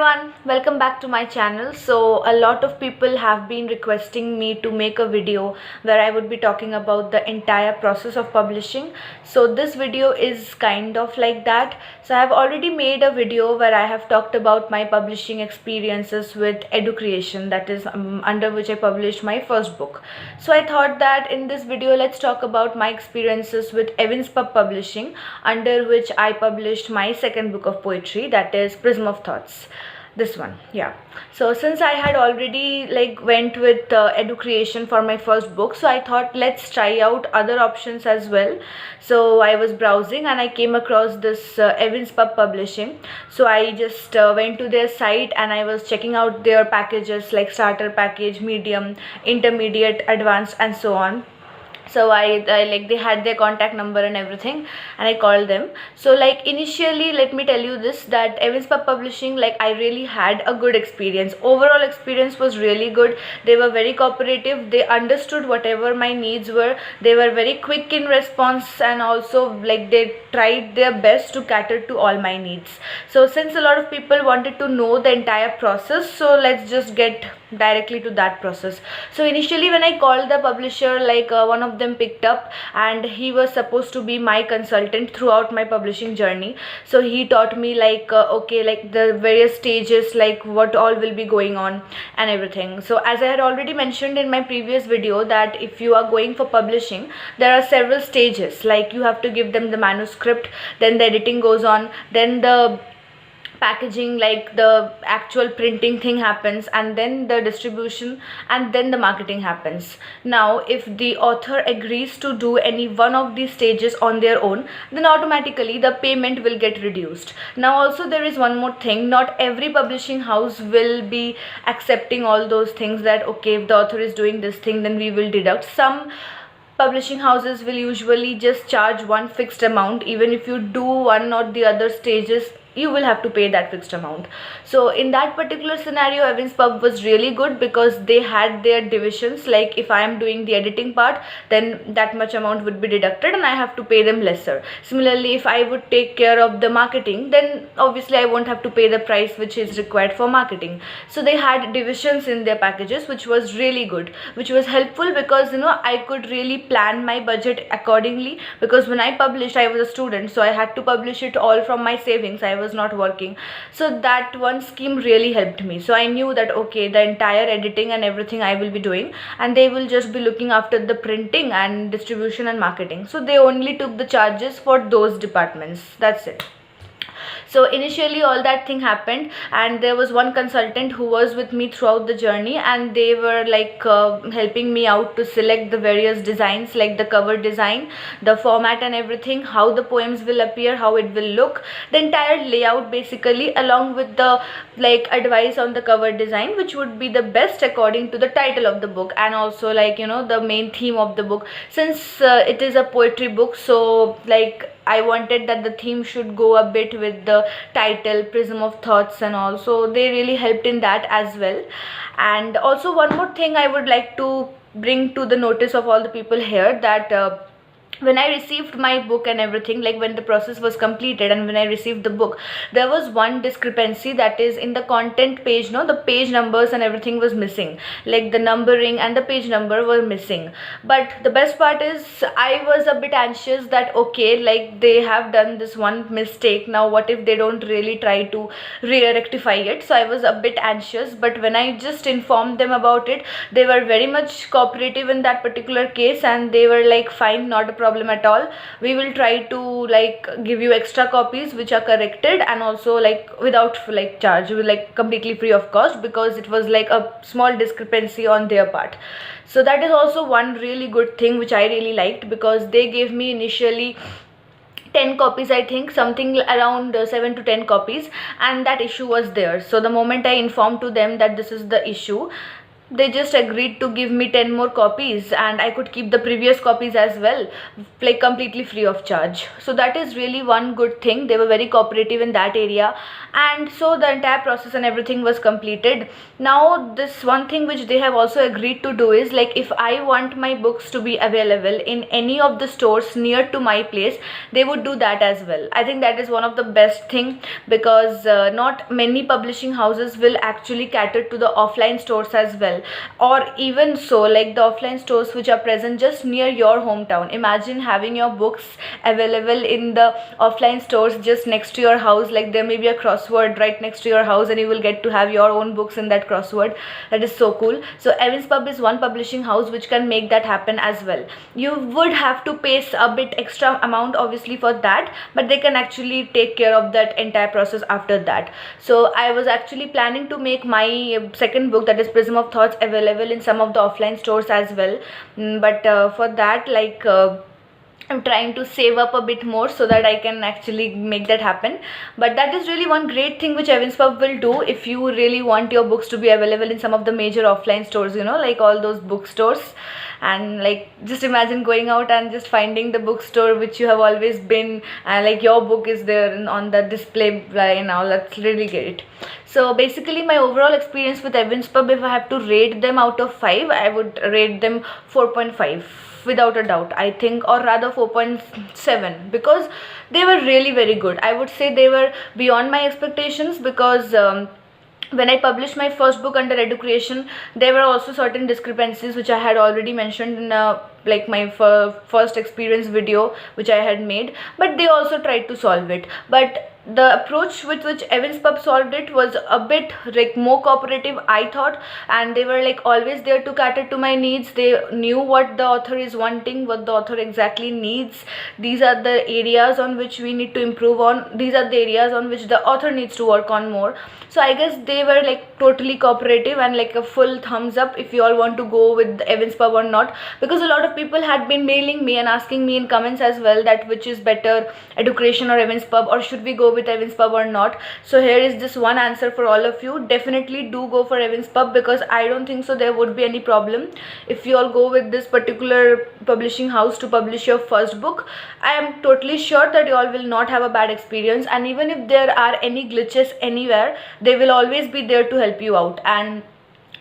everyone, welcome back to my channel. So a lot of people have been requesting me to make a video where I would be talking about the entire process of publishing. So this video is kind of like that. So I have already made a video where I have talked about my publishing experiences with Edu Creation, that is under which I published my first book. So I thought that in this video let's talk about my experiences with EvincePub Publishing, under which I published my second book of poetry, that is Prism of Thoughts. This one, yeah. So since I had already went with Edu Creation for my first book, so I thought let's try out other options as well. So I was browsing and I came across this EvincePub Publishing. So I just went to their site and I was checking out their packages like starter package, medium, intermediate, advanced, and so on. So I they had their contact number and everything, and I called them. So initially, let me tell you this, that EvincePub Publishing, I really had a good experience. Overall experience was really good. They were very cooperative. They understood whatever my needs were. They were very quick in response, and also they tried their best to cater to all my needs. So since a lot of people wanted to know the entire process, so let's just get directly to that process. So initially when I called the publisher, one of them picked up, and he was supposed to be my consultant throughout my publishing journey. So he taught me the various stages, what all will be going on and everything. So as I had already mentioned in my previous video, that if you are going for publishing, there are several stages. You have to give them the manuscript, then the editing goes on, then the packaging, the actual printing thing happens, and then the distribution, and then the marketing happens. Now if the author agrees to do any one of these stages on their own, then automatically the payment will get reduced. Now also there is one more thing, not every publishing house will be accepting all those things, that okay, if the author is doing this thing, then we will deduct. Some publishing houses will usually just charge one fixed amount. Even if you do one or the other stages, you will have to pay that fixed amount. So in that particular scenario, EvincePub was really good because they had their divisions. If I am doing the editing part, then that much amount would be deducted and I have to pay them lesser. Similarly, if I would take care of the marketing, then obviously I won't have to pay the price which is required for marketing. So they had divisions in their packages, which was really good, which was helpful because I could really plan my budget accordingly. Because when I published, I was a student, so I had to publish it all from my savings. I was not working, so that one scheme really helped me. So I knew that okay, the entire editing and everything I will be doing, and they will just be looking after the printing and distribution and marketing. So they only took the charges for those departments. That's it. So initially all that thing happened, and there was one consultant who was with me throughout the journey, and they were helping me out to select the various designs, like the cover design, the format and everything, how the poems will appear, how it will look, the entire layout basically, along with the advice on the cover design, which would be the best according to the title of the book, and also the main theme of the book. Since it is a poetry book, so I wanted that the theme should go a bit with the title, Prism of Thoughts, and also they really helped in that as well. And also one more thing I would like to bring to the notice of all the people here, that when I received my book and everything, when the process was completed and when I received the book, there was one discrepancy, that is in the content page. The page numbers and everything was missing, the numbering and the page number were missing. But the best part is I was a bit anxious that okay, they have done this one mistake, now what if they don't really try to rectify it. So I was a bit anxious, but when I just informed them about it, they were very much cooperative in that particular case, and they were fine, not a problem at all, we will try to give you extra copies which are corrected, and also without charge, completely free of cost, because it was a small discrepancy on their part. So that is also one really good thing which I really liked, because they gave me initially 10 copies, I think something around 7 to 10 copies, and that issue was there. So the moment I informed to them that this is the issue, they just agreed to give me 10 more copies, and I could keep the previous copies as well, like completely free of charge. So that is really one good thing. They were very cooperative in that area, and so the entire process and everything was completed. Now this one thing which they have also agreed to do is, like, if I want my books to be available in any of the stores near to my place, they would do that as well. I think that is one of the best thing, because not many publishing houses will actually cater to the offline stores as well. Or even so, like the offline stores which are present just near your hometown. Imagine having your books available in the offline stores just next to your house. Like there may be a crossword right next to your house, and you will get to have your own books in that crossword. That is so cool. So EvincePub is one publishing house which can make that happen as well. You would have to pay a bit extra amount obviously for that, but they can actually take care of that entire process after that. So I was actually planning to make my second book, that is Prism of Thoughts, available in some of the offline stores as well. But for that, like, I'm trying to save up a bit more so that I can actually make that happen. But that is really one great thing which EvincePub will do if you really want your books to be available in some of the major offline stores, you know, like all those bookstores. And like, just imagine going out and just finding the bookstore which you have always been, and like your book is there on the display and all. That's really great. So basically my overall experience with EvincePub, if I have to rate them out of 5, I would rate them 4.5 without a doubt, I think, or rather 4.7, because they were really very good. I would say they were beyond my expectations, because when I published my first book under education, there were also certain discrepancies which I had already mentioned in like my first experience video which I had made, but they also tried to solve it. But the approach with which EvincePub solved it was a bit like more cooperative, I thought, and they were like always there to cater to my needs. They knew what the author is wanting, what the author exactly needs. These are the areas on which we need to improve on. These are the areas on which the author needs to work on more. So I guess they were like totally cooperative, and like a full thumbs up if you all want to go with EvincePub or not, because a lot of people had been mailing me and asking me in comments as well that which is better, education or EvincePub, or should we go with EvincePub or not. So here is this one answer for all of you. Definitely do go for EvincePub, because I don't think so there would be any problem if you all go with this particular publishing house to publish your first book. I am totally sure that you all will not have a bad experience, and even if there are any glitches anywhere, they will always be there to help you out. And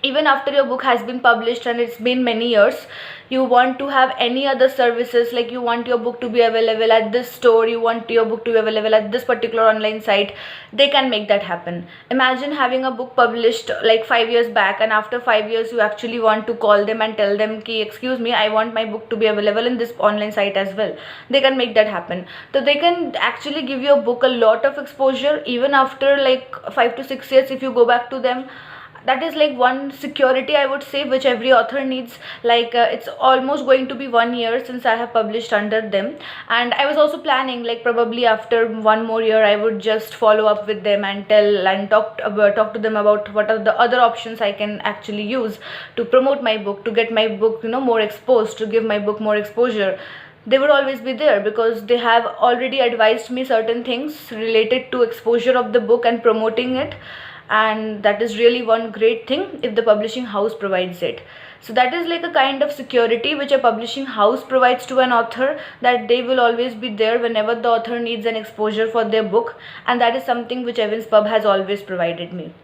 even after your book has been published and it's been many years, you want to have any other services, like you want your book to be available at this store, you want your book to be available at this particular online site, they can make that happen. Imagine having a book published like 5 years back, and after 5 years you actually want to call them and tell them ki, excuse me, I want my book to be available in this online site as well. They can make that happen. So they can actually give your book a lot of exposure even after like 5 to 6 years if you go back to them. That is like one security, I would say, which every author needs. Like it's almost going to be 1 year since I have published under them, and I was also planning like probably after 1 more year I would just follow up with them and tell and talk to them about what are the other options I can actually use to promote my book, to get my book, you know, more exposed, to give my book more exposure. They would always be there because they have already advised me certain things related to exposure of the book and promoting it, and that is really one great thing if the publishing house provides it. So that is like a kind of security which a publishing house provides to an author, that they will always be there whenever the author needs an exposure for their book, and that is something which EvincePub has always provided me.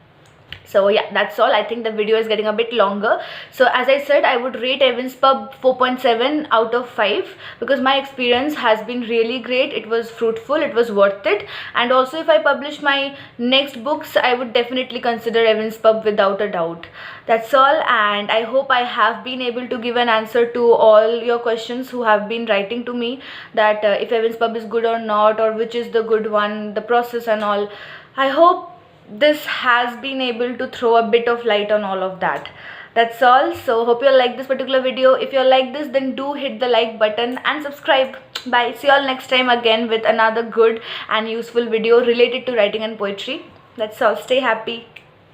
So yeah, that's all. I think the video is getting a bit longer. So as I said, I would rate EvincePub 4.7 out of 5 because my experience has been really great. It was fruitful, it was worth it. And also if I publish my next books, I would definitely consider EvincePub without a doubt. That's all, and I hope I have been able to give an answer to all your questions who have been writing to me that if EvincePub is good or not, or which is the good one, the process and all. I hope this has been able to throw a bit of light on all of that. That's all. So hope you all like this particular video. If you all like this, then do hit the like button and subscribe. Bye. See you all next time again with another good and useful video related to writing and poetry. That's all. Stay happy,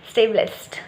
stay blessed.